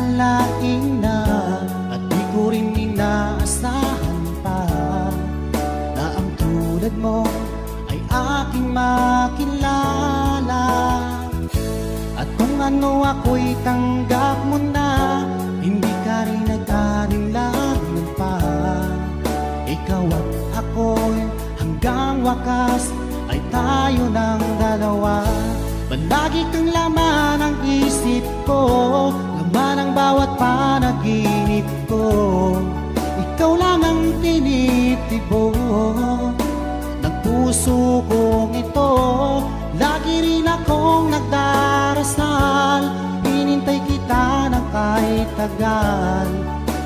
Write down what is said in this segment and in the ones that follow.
akalain na at di ko rin inaasahan pa na ang tulad mo ay aking makilala. At kung ano ako'y tanggap mo na, hindi ka rin nag-alinlangan pa. Ikaw at ako'y hanggang wakas ay tayo ng dalawa. Palagi kang laman ng isip ko, laman ng bawat panaginip ko. Ikaw lang ang tinitibok ng puso kong ito. Lagi rin akong nagdarasal, hinintay kita ng kahit tagal.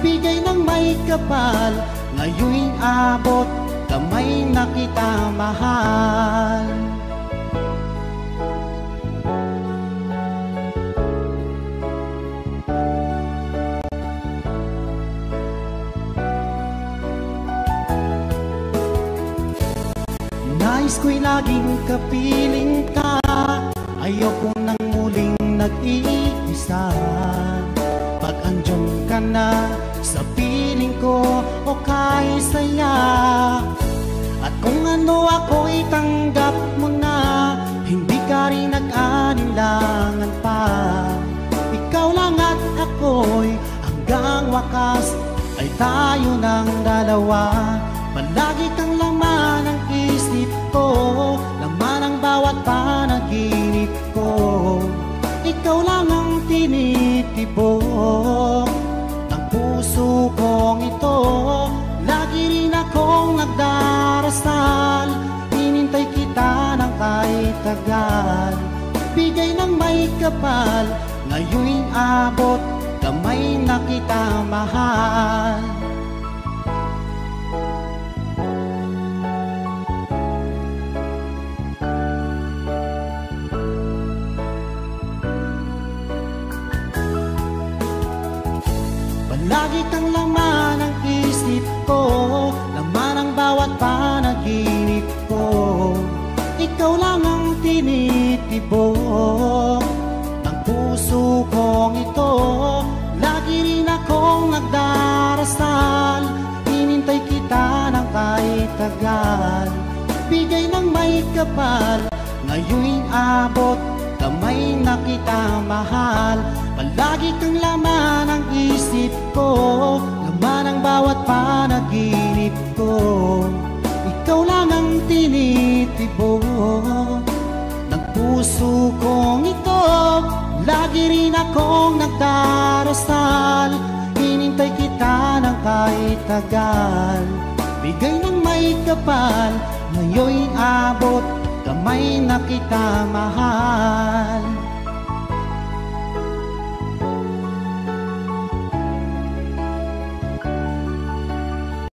Bigay ng may kapal, ngayon'y abot, kamay na kita mahal. Nais ko'y laging kapiling ka, ayoko nang muling nag-iisa. Pag andyan ka na sa piling ko, o kay saya. At kung ano ako'y tanggap mo na, hindi ka rin nag-alinlangan pa. Ikaw lang at ako'y hanggang wakas ay tayo ng dalawa. Palagi kang laman ng isip ko, laman ng bawat panaginip ko. Ikaw lang ang tinitibok ng puso kong ito. Lagi rin akong nagdarasal, hinintay kita ng kahit tagal. Bigay ng may kapal, ngayon'y abot, kamay na kita mahal. Lagi kang laman ng isip ko, laman ng bawat panaginip ko. Ikaw lang ang tinitibok ng puso kong ito. Lagi rin akong nagdarasal, hinintay kita ng kahit tagal. Bigay ng may kapal, ngayon'y abot, kamay na kita mahal. Palagi kang laman ng isip ko, laman ng bawat panaginip ko. Ikaw lang ang tinitibok ng puso kong ito. Lagi rin akong nagdarasal, hinintay kita ng kahit tagal. Bigay ng may kapal, ngayon'y abot, kamay na kita mahal.